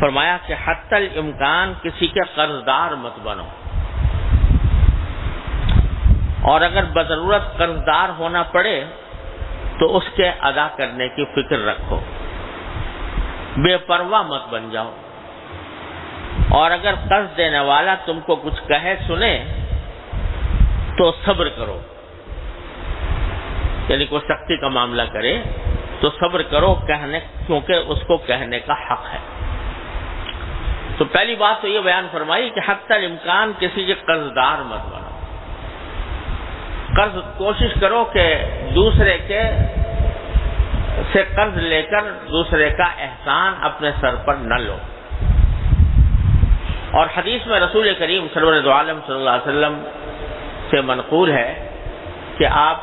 فرمایا کہ حتی الامکان کسی کے قرض دار مت بنو، اور اگر بضرورت قرض دار ہونا پڑے تو اس کے ادا کرنے کی فکر رکھو، بے پرواہ مت بن جاؤ، اور اگر قرض دینے والا تم کو کچھ کہے سنے تو صبر کرو، یعنی کوئی سختی کا معاملہ کرے تو صبر کرو کیونکہ اس کو کہنے کا حق ہے۔ تو پہلی بات تو یہ بیان فرمائی کہ حتی الامکان کسی کے قرض دار مت بنو، قرض کوشش کرو کہ دوسرے سے قرض لے کر دوسرے کا احسان اپنے سر پر نہ لو۔ اور حدیث میں رسول کریم سرور عالم صلی اللہ علیہ وسلم سے منقول ہے کہ آپ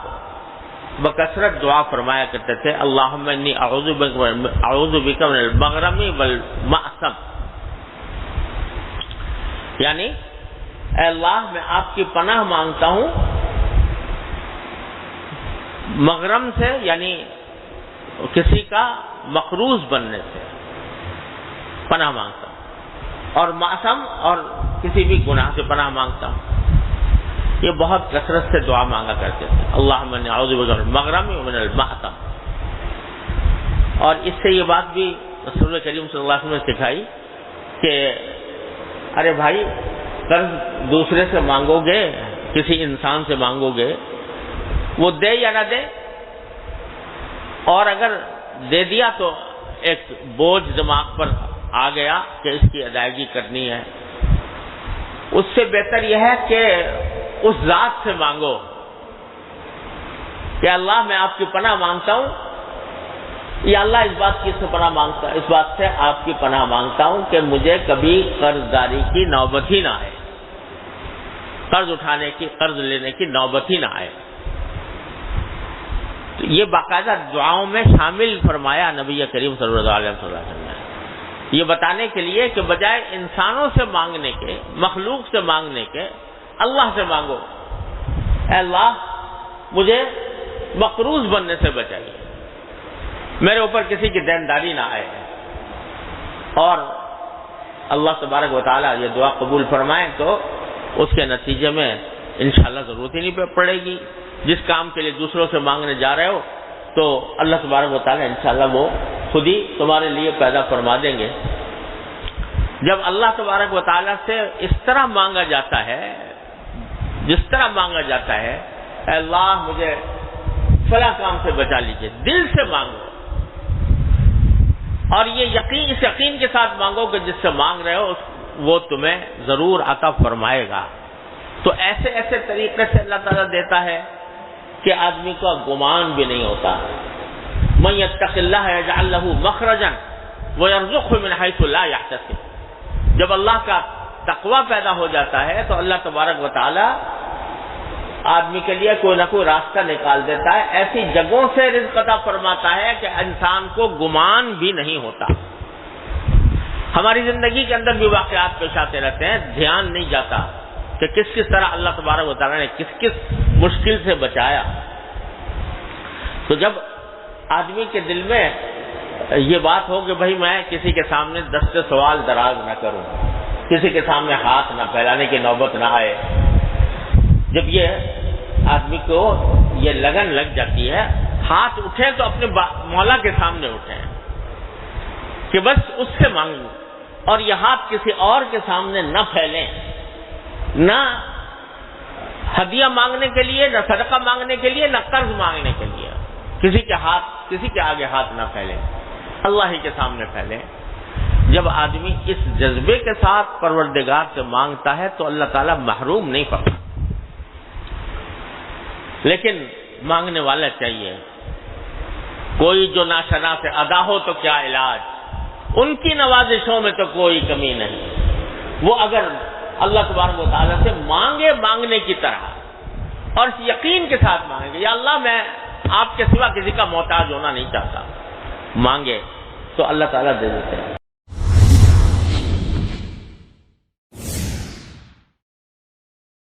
بکثرت دعا فرمایا کرتے تھے، اللہم انی اعوذ بک من المغرم والمأثم، یعنی اے اللہ میں آپ کی پناہ مانگتا ہوں مغرم سے، یعنی کسی کا مقروض بننے سے پناہ مانگتا ہوں، اور معصم اور کسی بھی گناہ سے پناہ مانگتا ہوں۔ یہ بہت کثرت سے دعا مانگا کرتے تھے، اللہم انی اعوذ بک من المغرم ومن المأثم۔ اور اس سے یہ بات بھی رسول کریم صلی اللہ علیہ وسلم نے سکھائی کہ ارے بھائی قرض دوسرے سے مانگو گے، کسی انسان سے مانگو گے، وہ دے یا نہ دے، اور اگر دے دیا تو ایک بوجھ دماغ پر آ گیا کہ اس کی ادائیگی کرنی ہے، اس سے بہتر یہ ہے کہ اس ذات سے مانگو کہ اللہ میں آپ کی پناہ مانگتا ہوں، یا اللہ اس بات کی پناہ مانگتا اس بات سے آپ کی پناہ مانگتا ہوں کہ مجھے کبھی قرض داری کی نوبت ہی نہ آئے، قرض اٹھانے کی، قرض لینے کی نوبت ہی نہ آئے۔ تو یہ باقاعدہ دعاؤں میں شامل فرمایا نبی کریم صلی اللہ علیہ وسلم نے، یہ بتانے کے لیے کہ بجائے انسانوں سے مانگنے کے، مخلوق سے مانگنے کے، اللہ سے مانگو، اے اللہ مجھے مقروض بننے سے بچائیے، میرے اوپر کسی کی دینداری نہ آئے، اور اللہ تبارک و تعالیٰ یہ دعا قبول فرمائے تو اس کے نتیجے میں انشاءاللہ ضرورت ہی نہیں پڑے گی۔ جس کام کے لیے دوسروں سے مانگنے جا رہے ہو تو اللہ تبارک و تعالیٰ انشاءاللہ وہ خود ہی تمہارے لیے پیدا فرما دیں گے۔ جب اللہ تبارک و تعالیٰ سے اس طرح مانگا جاتا ہے، جس طرح مانگا جاتا ہے، اے اللہ مجھے فلاں کام سے بچا لیجیے، دل سے مانگو، اور یہ اس یقین کے ساتھ مانگو کہ جس سے مانگ رہے ہو وہ تمہیں ضرور عطا فرمائے گا۔ تو ایسے ایسے طریقے سے اللہ تعالیٰ دیتا ہے کہ آدمی کو گمان بھی نہیں ہوتا۔ من یتق اللہ یجعل لہ مخرجا ویرزقہ من حیث لا یحتسب، جب اللہ کا تقوی پیدا ہو جاتا ہے تو اللہ تبارک و تعالیٰ آدمی کے لیے کوئی نہ کوئی راستہ نکال دیتا ہے، ایسی جگہوں سے رزق عطا فرماتا ہے کہ انسان کو گمان بھی نہیں ہوتا۔ ہماری زندگی کے اندر بھی واقعات پیش آتے رہتے ہیں، دھیان نہیں جاتا کہ کس طرح اللہ تبارک و تعالیٰ نے کس مشکل سے بچایا۔ تو جب آدمی کے دل میں یہ بات ہو کہ بھائی میں کسی کے سامنے دست سوال دراز نہ کروں، کسی کے سامنے ہاتھ نہ پھیلانے کی نوبت نہ آئے، جب یہ آدمی کو یہ لگن لگ جاتی ہے، ہاتھ اٹھیں تو اپنے مولا کے سامنے اٹھیں کہ بس اس سے مانگوں، اور یہ ہاتھ کسی اور کے سامنے نہ پھیلیں، نہ ہدیہ مانگنے کے لیے، نہ صدقہ مانگنے کے لیے، نہ قرض مانگنے کے لیے، کسی کے آگے ہاتھ نہ پھیلیں، اللہ ہی کے سامنے پھیلیں۔ جب آدمی اس جذبے کے ساتھ پروردگار سے مانگتا ہے تو اللہ تعالیٰ محروم نہیں کرتا، لیکن مانگنے والا چاہیے۔ کوئی جو ناشنا سے ادا ہو تو کیا علاج، ان کی نوازشوں میں تو کوئی کمی نہیں۔ وہ اگر اللہ تبارک و تعالیٰ سے مانگنے کی طرح، اور اس یقین کے ساتھ مانگے، یا اللہ میں آپ کے سوا کسی کا محتاج ہونا نہیں چاہتا، مانگے تو اللہ تعالیٰ دے دیتے ہیں۔